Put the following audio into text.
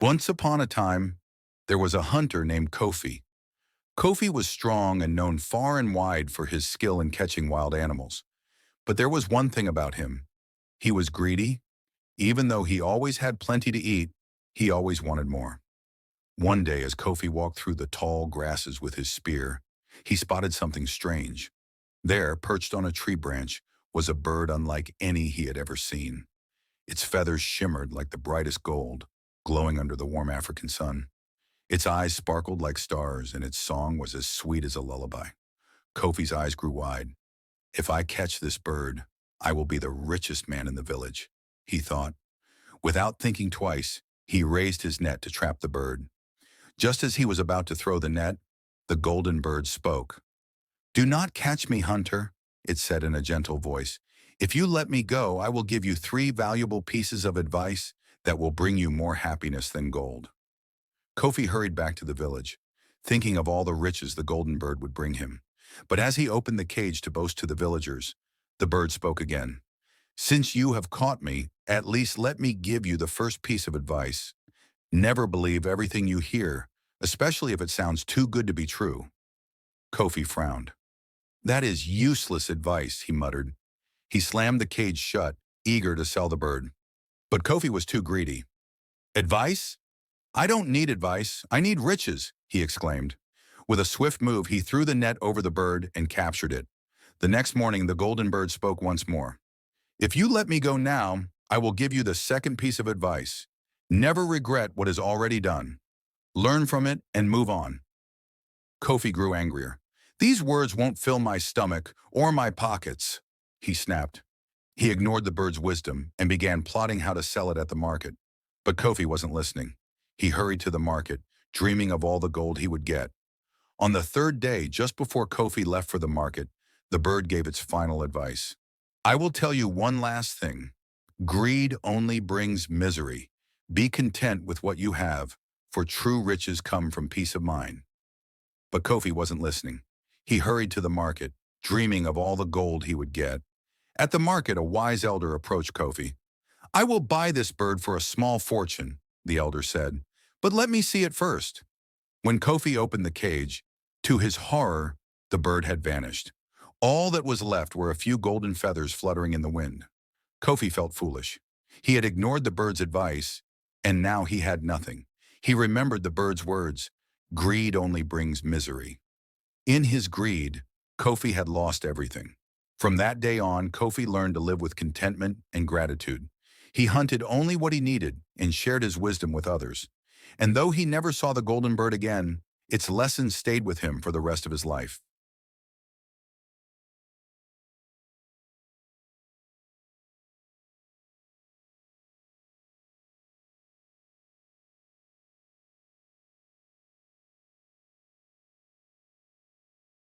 Once upon a time, there was a hunter named Kofi. Kofi was strong and known far and wide for his skill in catching wild animals. But there was one thing about him. He was greedy. Even though he always had plenty to eat, he always wanted more. One day, as Kofi walked through the tall grasses with his spear, he spotted something strange. There, perched on a tree branch, was a bird unlike any he had ever seen. Its feathers shimmered like the brightest gold, glowing under the warm African sun. Its eyes sparkled like stars, and its song was as sweet as a lullaby. Kofi's eyes grew wide. If I catch this bird, I will be the richest man in the village, he thought. Without thinking twice, he raised his net to trap the bird. Just as he was about to throw the net, the golden bird spoke. "Do not catch me, hunter," it said in a gentle voice. "If you let me go, I will give you 3 valuable pieces of advice that will bring you more happiness than gold." Kofi hurried back to the village, thinking of all the riches the golden bird would bring him. But as he opened the cage to boast to the villagers, the bird spoke again. "Since you have caught me, at least let me give you the first piece of advice. Never believe everything you hear, especially if it sounds too good to be true." Kofi frowned. "That is useless advice," he muttered. He slammed the cage shut, eager to sell the bird. But Kofi was too greedy. "Advice? I don't need advice. I need riches," he exclaimed. With a swift move, he threw the net over the bird and captured it. The next morning, the golden bird spoke once more. "If you let me go now, I will give you the second piece of advice. Never regret what is already done. Learn from it and move on." Kofi grew angrier. "These words won't fill my stomach or my pockets," he snapped. He ignored the bird's wisdom and began plotting how to sell it at the market. But Kofi wasn't listening. He hurried to the market, dreaming of all the gold he would get. On the third day, just before Kofi left for the market, the bird gave its final advice. "I will tell you one last thing. Greed only brings misery. Be content with what you have, for true riches come from peace of mind." But Kofi wasn't listening. He hurried to the market, dreaming of all the gold he would get. At the market, a wise elder approached Kofi. "I will buy this bird for a small fortune," the elder said, "but let me see it first." When Kofi opened the cage, to his horror, the bird had vanished. All that was left were a few golden feathers fluttering in the wind. Kofi felt foolish. He had ignored the bird's advice, and now he had nothing. He remembered the bird's words, "Greed only brings misery." In his greed, Kofi had lost everything. From that day on, Kofi learned to live with contentment and gratitude. He hunted only what he needed and shared his wisdom with others. And though he never saw the golden bird again, its lessons stayed with him for the rest of his life.